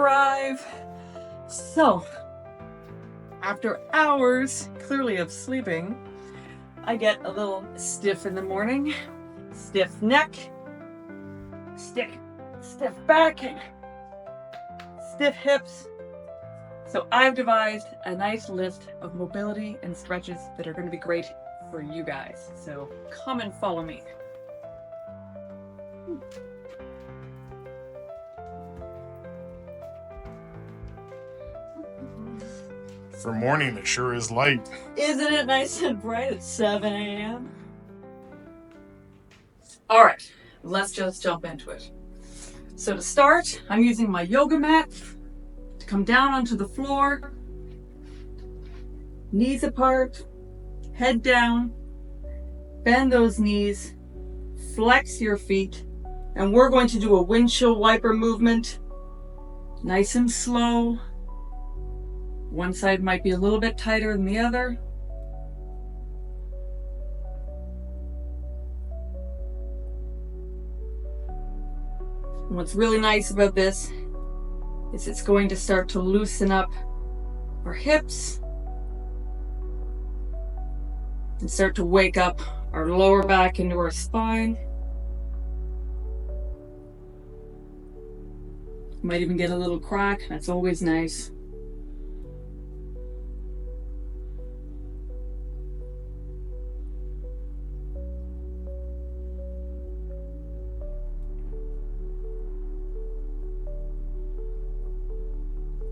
arrive. So, after hours, clearly of sleeping, I get a little stiff in the morning, stiff neck, stiff back, stiff hips. So I've devised a nice list of mobility and stretches that are going to be great for you guys. So come and follow me. For morning, it sure is light. Isn't it nice and bright at 7 a.m.? All right, let's just jump into it. So to start, I'm using my yoga mat to come down onto the floor, knees apart, head down, bend those knees, flex your feet, and we're going to do a windshield wiper movement, nice and slow. One side might be a little bit tighter than the other. And what's really nice about this is it's going to start to loosen up our hips and start to wake up our lower back into our spine. Might even get a little crack. That's always nice.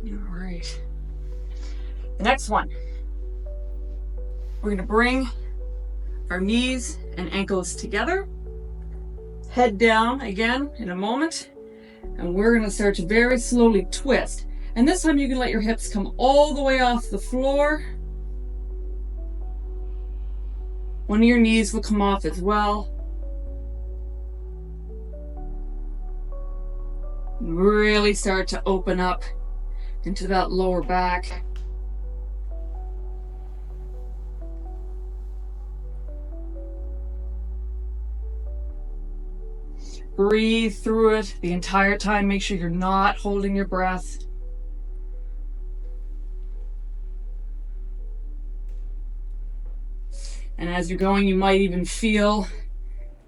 All right. The next one, we're going to bring our knees and ankles together, head down again in a moment, and we're going to start to very slowly twist. And this time you can let your hips come all the way off the floor. One of your knees will come off as well. Really start to open up into that lower back. Breathe through it the entire time. Make sure you're not holding your breath. And as you're going, you might even feel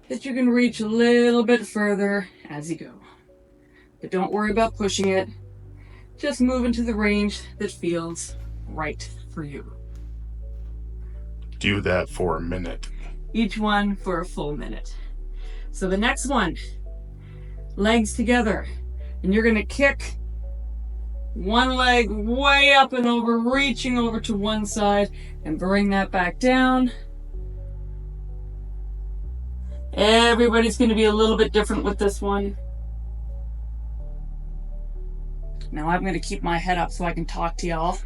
that you can reach a little bit further as you go. But don't worry about pushing it. Just move into the range that feels right for you. Do that for a minute. Each one for a full minute. So the next one, legs together, and you're going to kick one leg way up and over, reaching over to one side, and bring that back down. Everybody's going to be a little bit different with this one. Now I'm going to keep my head up so I can talk to y'all,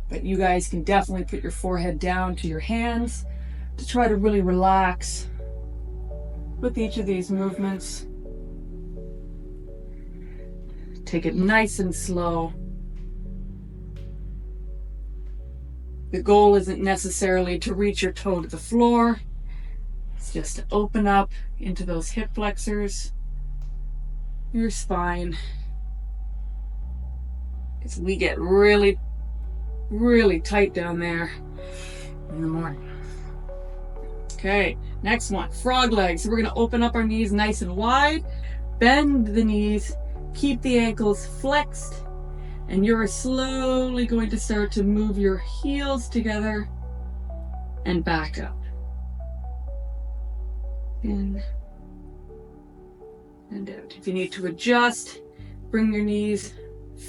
but you guys can definitely put your forehead down to your hands to try to really relax with each of these movements. Take it nice and slow. The goal isn't necessarily to reach your toe to the floor. It's just to open up into those hip flexors, your spine. Because we get really, really tight down there in the morning. Okay, next one, frog legs. So we're going to open up our knees nice and wide, bend the knees, keep the ankles flexed, and you're slowly going to start to move your heels together and back up. In and out. If you need to adjust, bring your knees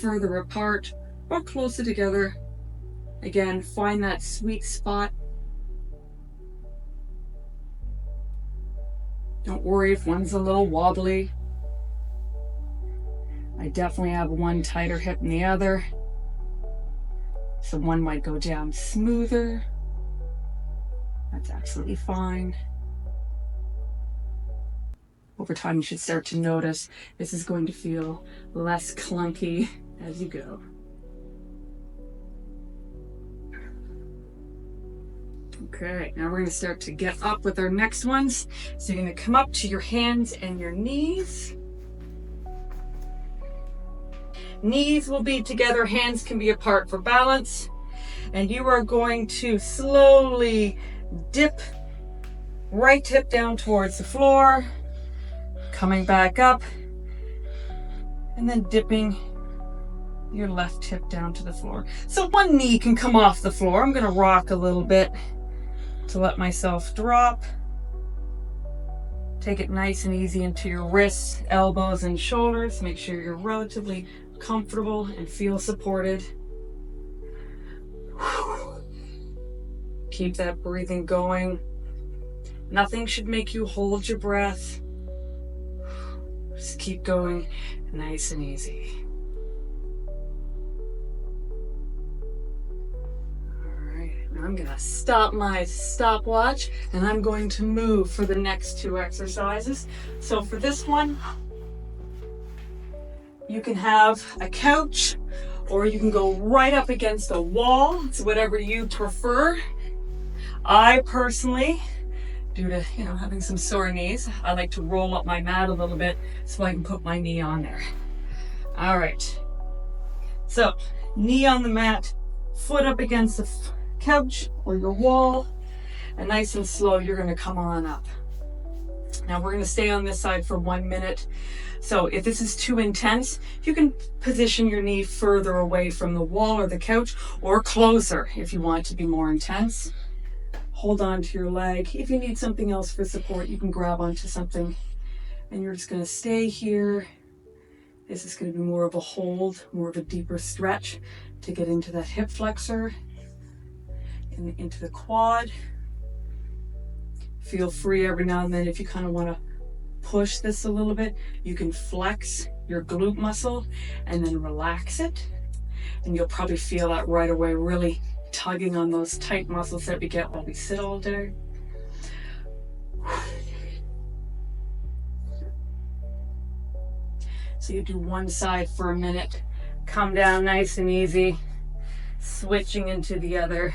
further apart or closer together. Again, find that sweet spot. Don't worry if one's a little wobbly. I definitely have one tighter hip than the other, so one might go down smoother. That's absolutely fine. Over time, you should start to notice this is going to feel less clunky as you go. Okay, now we're going to start to get up with our next ones. So you're going to come up to your hands and your knees. Knees will be together, hands can be apart for balance. And you are going to slowly dip right hip down towards the floor, coming back up, and then dipping your left hip down to the floor. So one knee can come off the floor. I'm gonna rock a little bit to let myself drop. Take it nice and easy into your wrists, elbows, and shoulders. Make sure you're relatively comfortable and feel supported. Keep that breathing going. Nothing should make you hold your breath. Just keep going nice and easy. I'm gonna stop my stopwatch and I'm going to move for the next two exercises. So for this one, you can have a couch or you can go right up against a wall. It's whatever you prefer. I personally, due to having some sore knees, I like to roll up my mat a little bit so I can put my knee on there. All right. So knee on the mat, foot up against the couch or your wall, and nice and slow you're going to come on up. Now we're going to stay on this side for 1 minute. So if this is too intense, you can position your knee further away from the wall or the couch, or closer if you want it to be more intense. Hold on to your leg. If you need something else for support, you can grab onto something, and you're just going to stay here. This is going to be more of a hold, more of a deeper stretch to get into that hip flexor, into the quad. Feel free every now and then, if you kind of want to push this a little bit, you can flex your glute muscle and then relax it, and you'll probably feel that right away, really tugging on those tight muscles that we get while we sit all day. So you do one side for a minute, come down nice and easy, switching into the other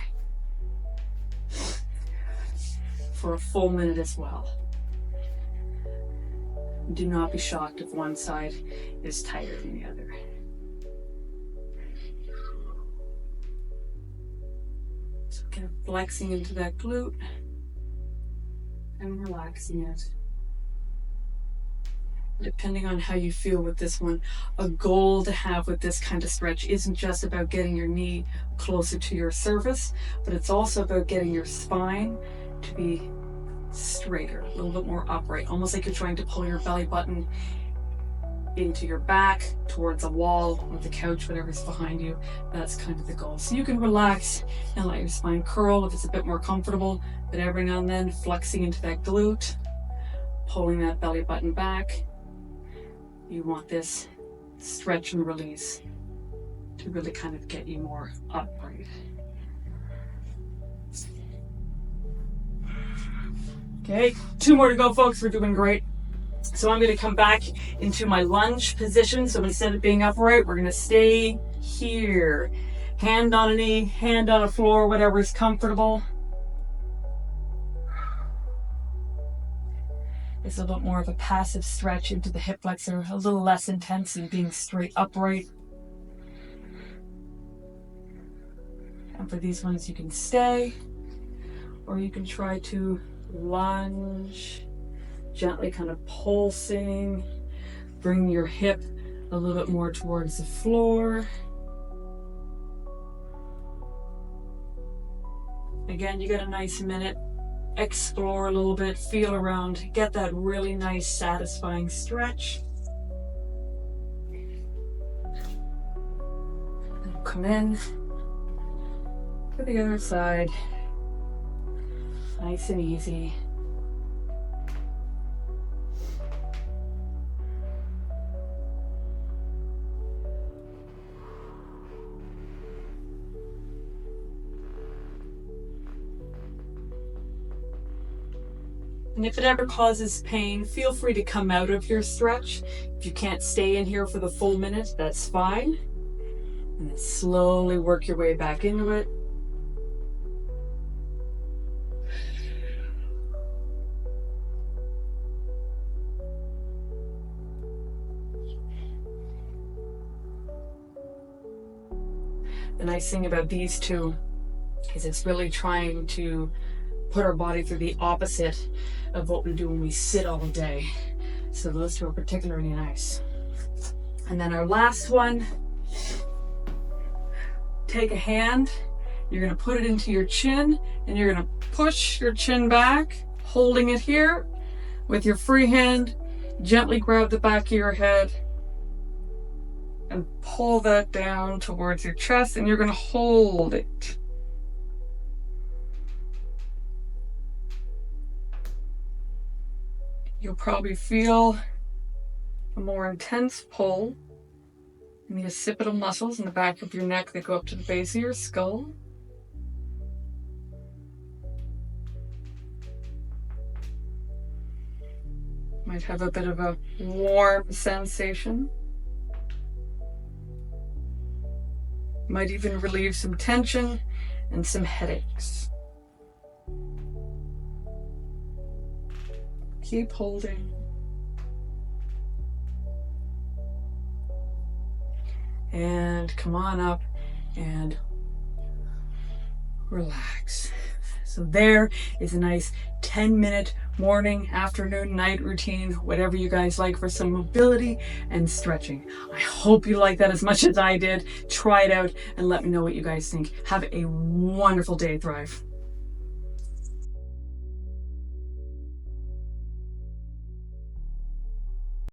for a full minute as well. Do not be shocked if one side is tighter than the other. So kind of flexing into that glute and relaxing it. Depending on how you feel with this one, a goal to have with this kind of stretch isn't just about getting your knee closer to your surface, but it's also about getting your spine to be straighter, a little bit more upright, almost like you're trying to pull your belly button into your back, towards a wall or the couch, whatever's behind you. That's kind of the goal. So you can relax and let your spine curl if it's a bit more comfortable, but every now and then flexing into that glute, pulling that belly button back. You want this stretch and release to really kind of get you more upright. Okay, 2 more to go, folks. We're doing great. So I'm going to come back into my lunge position. So instead of being upright, we're going to stay here. Hand on a knee, hand on a floor, whatever is comfortable. It's a little bit more of a passive stretch into the hip flexor, a little less intense than being straight upright. And for these ones, you can stay, or you can try to lunge, gently kind of pulsing, bring your hip a little bit more towards the floor. Again, you got a nice minute. Explore a little bit, feel around, get that really nice, satisfying stretch. And come in to the other side, nice and easy. And if it ever causes pain, feel free to come out of your stretch. If you can't stay in here for the full minute, that's fine. And then slowly work your way back into it. The nice thing about these two is it's really trying to put our body through the opposite of what we do when we sit all day. So those two are particularly nice. And then our last one, take a hand, you're gonna put it into your chin and you're gonna push your chin back, holding it here. With your free hand, gently grab the back of your head and pull that down towards your chest, and you're gonna hold it. You'll probably feel a more intense pull in the occipital muscles in the back of your neck that go up to the base of your skull. Might have a bit of a warm sensation. Might even relieve some tension and some headaches. Keep holding. And come on up and relax. So there is a nice 10-minute morning, afternoon, night routine, whatever you guys like, for some mobility and stretching. I hope you like that as much as I did. Try it out and let me know what you guys think. Have a wonderful day. Thrive.